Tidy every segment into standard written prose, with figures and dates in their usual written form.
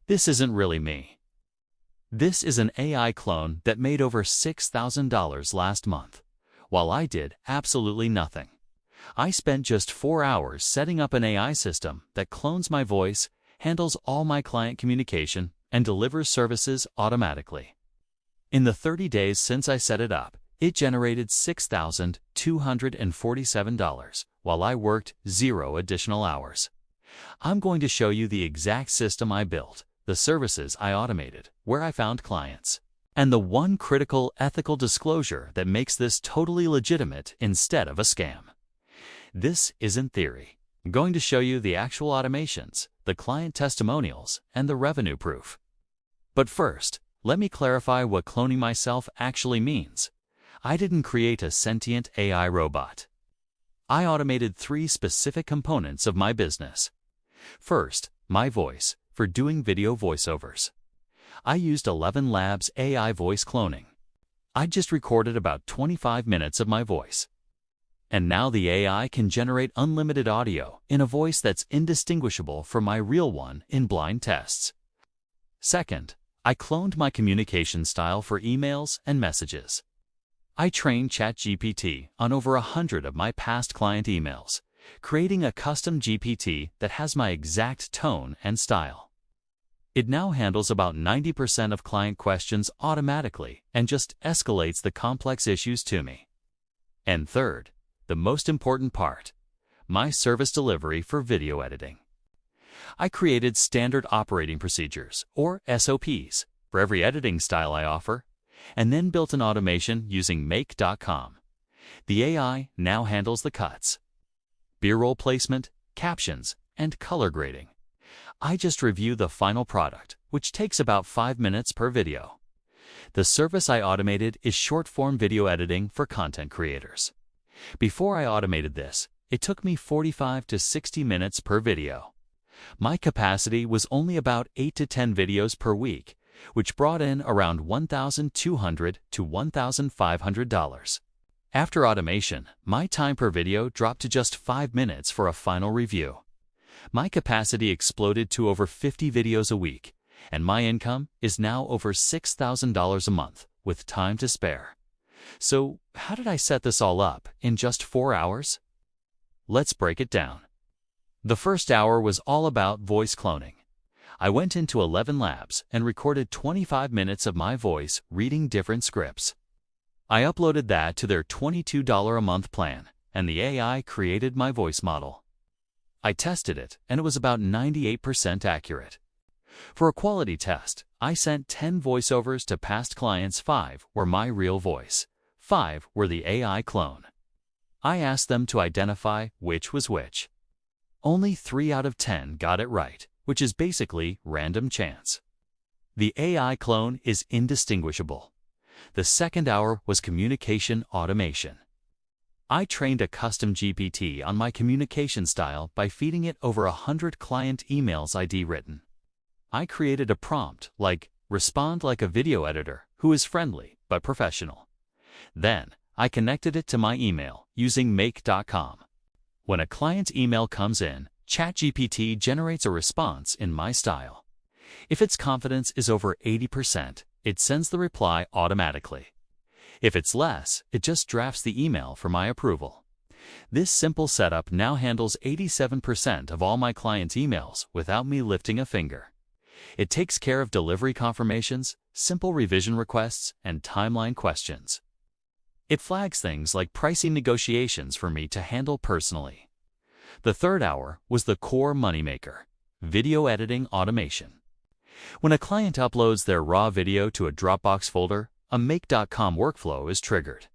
This isn't really me. This is an AI clone that made over $6,000 last month, while I did absolutely nothing. I spent just 4 hours setting up an AI system that clones my voice, handles all my client communication, and delivers services automatically. In the 30 days since I set it up, it generated $6,247, while I worked 0 additional hours. I'm going to show you the exact system I built, the services I automated, where I found clients, and the one critical ethical disclosure that makes this totally legitimate instead of a scam. This isn't theory. I'm going to show you the actual automations, the client testimonials, and the revenue proof. But first, let me clarify what cloning myself actually means. I didn't create a sentient AI robot. I automated 3 specific components of my business. First, my voice, for doing video voiceovers. I used ElevenLabs AI voice cloning. I just recorded about 25 minutes of my voice. And now the AI can generate unlimited audio in a voice that's indistinguishable from my real one in blind tests. Second, I cloned my communication style for emails and messages. I trained ChatGPT on over 100 of my past client emails, creating a custom GPT that has my exact tone and style. It now handles about 90% of client questions automatically and just escalates the complex issues to me. And third, the most important part, my service delivery for video editing. I created standard operating procedures, or SOPs, for every editing style I offer, and then built an automation using Make.com. The AI now handles the cuts, B-roll placement, captions, and color grading. I just review the final product, which takes about 5 minutes per video. The service I automated is short-form video editing for content creators. Before I automated this, it took me 45 to 60 minutes per video. My capacity was only about 8 to 10 videos per week, which brought in around $1,200 to $1,500. After automation, my time per video dropped to just 5 minutes for a final review. My capacity exploded to over 50 videos a week, and my income is now over $6,000 a month with time to spare. So, how did I set this all up in just 4 hours? Let's break it down. The first hour was all about voice cloning. I went into ElevenLabs and recorded 25 minutes of my voice reading different scripts. I uploaded that to their $22 a month plan, and the AI created my voice model. I tested it, and it was about 98% accurate. For a quality test, I sent 10 voiceovers to past clients. 5 were my real voice. 5 were the AI clone. I asked them to identify which was which. Only 3 out of 10 got it right, which is basically random chance. The AI clone is indistinguishable. The second hour was communication automation. I trained a custom GPT on my communication style by feeding it over 100 client emails I'd written. I created a prompt like, "Respond like a video editor who is friendly but professional." Then, I connected it to my email using Make.com. When a client's email comes in, ChatGPT generates a response in my style. If its confidence is over 80%, it sends the reply automatically. If it's less, it just drafts the email for my approval. This simple setup now handles 87% of all my clients' emails without me lifting a finger. It takes care of delivery confirmations, simple revision requests, and timeline questions. It flags things like pricing negotiations for me to handle personally. The third hour was the core moneymaker, video editing automation. When a client uploads their raw video to a Dropbox folder, a Make.com workflow is triggered.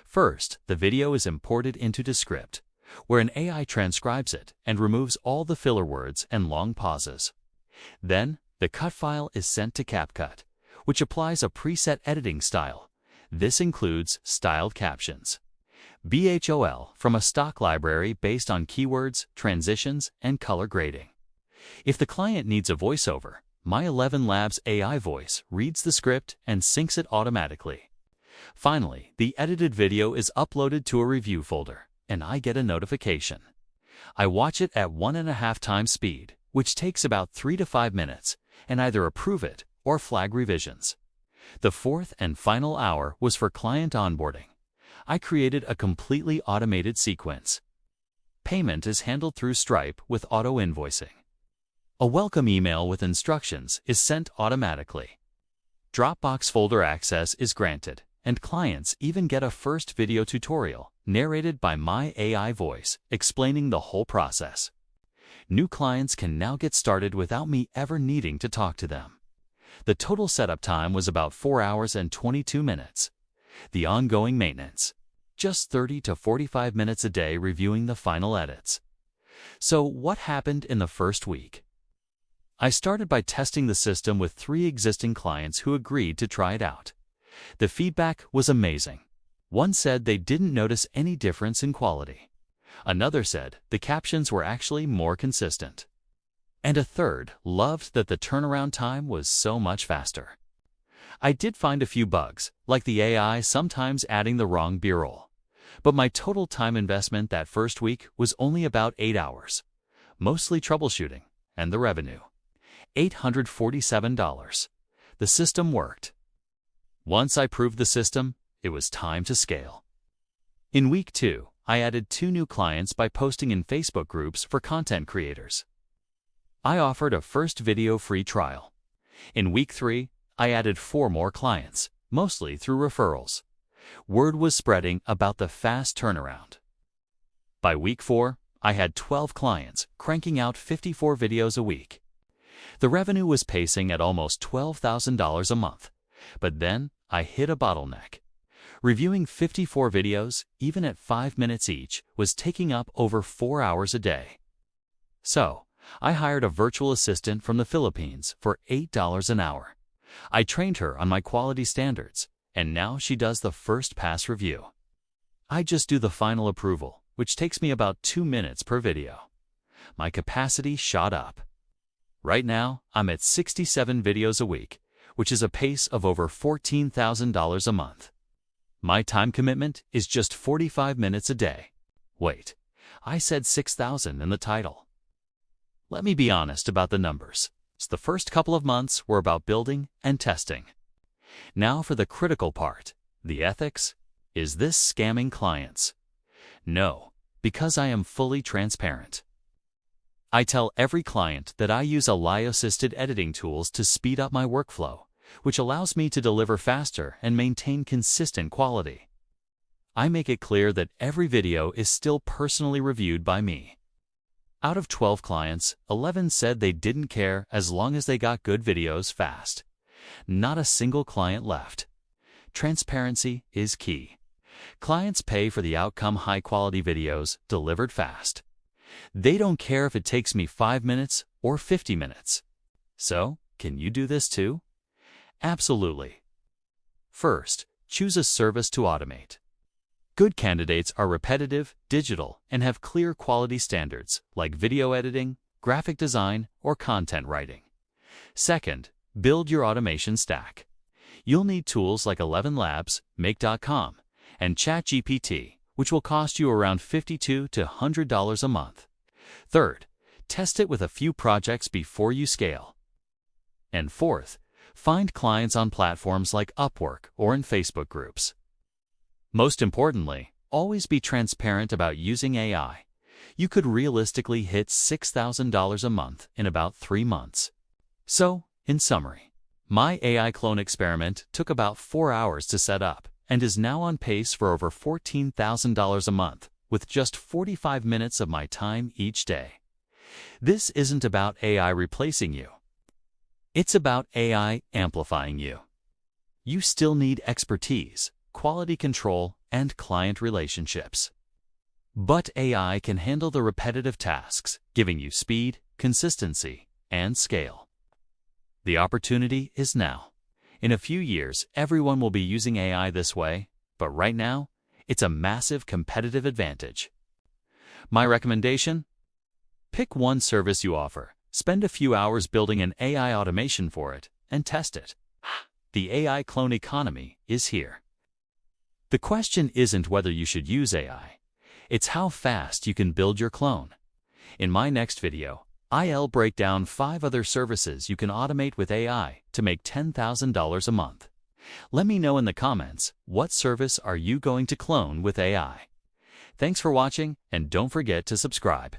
First, the video is imported into Descript, where an AI transcribes it and removes all the filler words and long pauses. Then, the cut file is sent to CapCut, which applies a preset editing style. This includes styled captions, BHOL, from a stock library based on keywords, transitions, and color grading. If the client needs a voiceover, my ElevenLabs AI voice reads the script and syncs it automatically. Finally, the edited video is uploaded to a review folder, and I get a notification. I watch it at 1.5 times speed, which takes about 3 to 5 minutes, and either approve it or flag revisions. The fourth and final hour was for client onboarding. I created a completely automated sequence. Payment is handled through Stripe with auto-invoicing. A welcome email with instructions is sent automatically. Dropbox folder access is granted, and clients even get a first video tutorial narrated by my AI voice explaining the whole process. New clients can now get started without me ever needing to talk to them. The total setup time was about 4 hours and 22 minutes. The ongoing maintenance, just 30 to 45 minutes a day reviewing the final edits. So what happened in the first week? I started by testing the system with 3 existing clients who agreed to try it out. The feedback was amazing. One said they didn't notice any difference in quality. Another said the captions were actually more consistent. And a third loved that the turnaround time was so much faster. I did find a few bugs, like the AI sometimes adding the wrong B-roll. But my total time investment that first week was only about 8 hours, mostly troubleshooting, and the revenue. $847. The system worked. Once I proved the system, it was time to scale. In week 2, I added 2 new clients by posting in Facebook groups for content creators. I offered a first video free trial. In week 3, I added 4 more clients, mostly through referrals. Word was spreading about the fast turnaround. By week 4, I had 12 clients cranking out 54 videos a week. The revenue was pacing at almost $12,000 a month, but then I hit a bottleneck. Reviewing 54 videos, even at 5 minutes each, was taking up over 4 hours a day. So, I hired a virtual assistant from the Philippines for $8 an hour. I trained her on my quality standards, and now she does the first pass review. I just do the final approval, which takes me about 2 minutes per video. My capacity shot up. Right now, I'm at 67 videos a week, which is a pace of over $14,000 a month. My time commitment is just 45 minutes a day. Wait, I said 6,000 in the title. Let me be honest about the numbers. The first couple of months were about building and testing. Now for the critical part, the ethics. Is this scamming clients? No, because I am fully transparent. I tell every client that I use AI-assisted editing tools to speed up my workflow, which allows me to deliver faster and maintain consistent quality. I make it clear that every video is still personally reviewed by me. Out of 12 clients, 11 said they didn't care as long as they got good videos fast. Not a single client left. Transparency is key. Clients pay for the outcome high-quality videos delivered fast. They don't care if it takes me 5 minutes or 50 minutes. So, can you do this too? Absolutely. First, choose a service to automate. Good candidates are repetitive, digital, and have clear quality standards like video editing, graphic design, or content writing. Second, build your automation stack. You'll need tools like ElevenLabs, Make.com, and ChatGPT, which will cost you around $52 to $100 a month. Third, test it with a few projects before you scale. And fourth, find clients on platforms like Upwork or in Facebook groups. Most importantly, always be transparent about using AI. You could realistically hit $6,000 a month in about 3 months. So, in summary, my AI clone experiment took about 4 hours to set up and is now on pace for over $14,000 a month with just 45 minutes of my time each day. This isn't about AI replacing you. It's about AI amplifying you. You still need expertise, quality control, and client relationships. But AI can handle the repetitive tasks, giving you speed, consistency, and scale. The opportunity is now. In a few years, everyone will be using AI this way, but right now, it's a massive competitive advantage. My recommendation? Pick one service you offer, spend a few hours building an AI automation for it, and test it. The AI clone economy is here. The question isn't whether you should use AI. It's how fast you can build your clone. In my next video, I'll break down 5 other services you can automate with AI to make $10,000 a month. Let me know in the comments, what service are you going to clone with AI? Thanks for watching, and don't forget to subscribe.